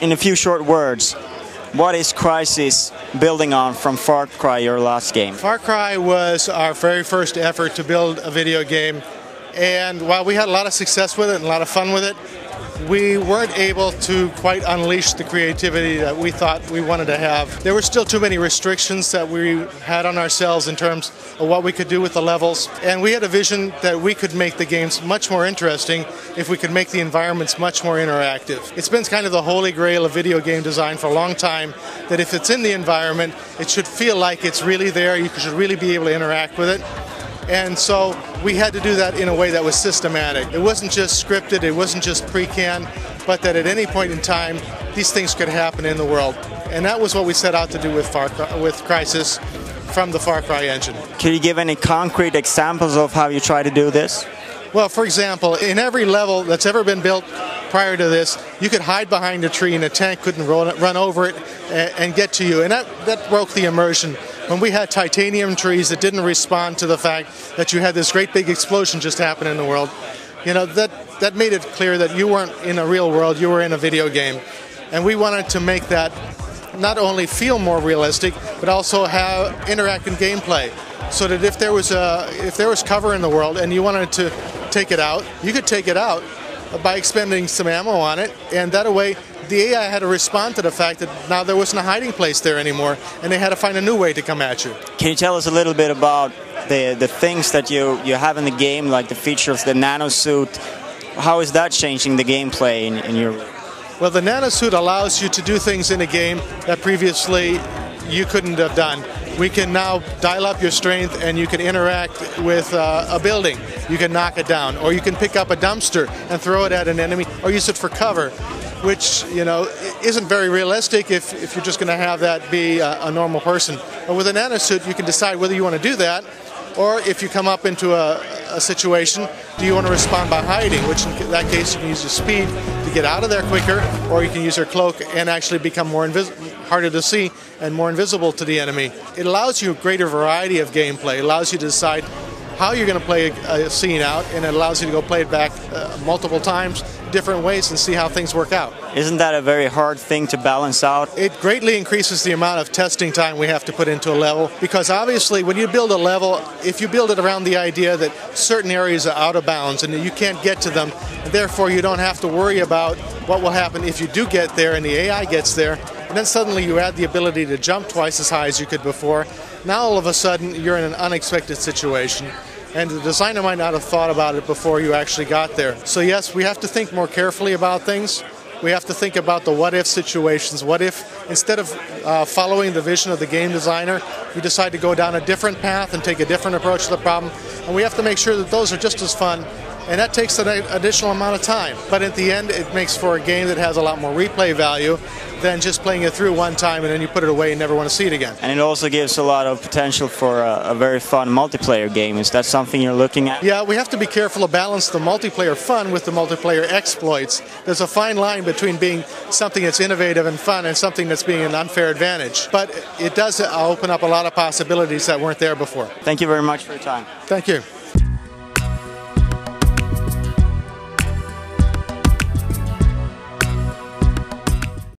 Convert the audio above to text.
In a few short words, what is Crysis building on from Far Cry, your last game? Far Cry was our very first effort to build a video game, and while we had a lot of success with it and a lot of fun with it, we weren't able to quite unleash the creativity that we thought we wanted to have. There were still too many restrictions that we had on ourselves in terms of what we could do with the levels, and we had a vision that we could make the games much more interesting if we could make the environments much more interactive. It's been kind of the holy grail of video game design for a long time, that if it's in the environment, it should feel like it's really there, you should really be able to interact with it. And so we had to do that in a way that was systematic. It wasn't just scripted, it wasn't just pre-canned, but that at any point in time, these things could happen in the world. And that was what we set out to do with Crysis from the Far Cry engine. Can you give any concrete examples of how you try to do this? Well, for example, in every level that's ever been built prior to this, you could hide behind a tree and a tank couldn't run over it and get to you. And that broke the immersion. When we had titanium trees that didn't respond to the fact that you had this great big explosion just happen in the world, you know, that made it clear that you weren't in a real world, you were in a video game. And we wanted to make that not only feel more realistic, but also have interactive gameplay. So that if there was cover in the world and you wanted to take it out, you could take it out by expending some ammo on it, and that way the AI had to respond to the fact that now there wasn't a hiding place there anymore, and they had to find a new way to come at you. Can you tell us a little bit about the things that you have in the game, like the features, the nanosuit? How is that changing the gameplay in your... Well, the nanosuit allows you to do things in a game that previously you couldn't have done. We can now dial up your strength and you can interact with a building. You can knock it down, or you can pick up a dumpster and throw it at an enemy, or use it for cover, which, you know, isn't very realistic if you're just going to have that be a normal person. But with a nanosuit, you can decide whether you want to do that, or if you come up into a situation, do you want to respond by hiding, which in that case you can use your speed to get out of there quicker, or you can use your cloak and actually become harder to see and more invisible to the enemy. It allows you a greater variety of gameplay. It allows you to decide how you're going to play a scene out, and it allows you to go play it back multiple times, different ways, and see how things work out. Isn't that a very hard thing to balance out? It greatly increases the amount of testing time we have to put into a level, because obviously when you build a level, if you build it around the idea that certain areas are out of bounds and that you can't get to them, and therefore you don't have to worry about what will happen if you do get there and the AI gets there, and then suddenly you add the ability to jump twice as high as you could before, now all of a sudden you're in an unexpected situation. And the designer might not have thought about it before you actually got there. So yes, we have to think more carefully about things. We have to think about the what-if situations. What if, instead of following the vision of the game designer, you decide to go down a different path and take a different approach to the problem? And we have to make sure that those are just as fun, and that takes an additional amount of time. But at the end, it makes for a game that has a lot more replay value than just playing it through one time and then you put it away and never want to see it again. And it also gives a lot of potential for a very fun multiplayer game. Is that something you're looking at? Yeah, we have to be careful to balance the multiplayer fun with the multiplayer exploits. There's a fine line between being something that's innovative and fun and something that's being an unfair advantage. But it does open up a lot of possibilities that weren't there before. Thank you very much for your time. Thank you.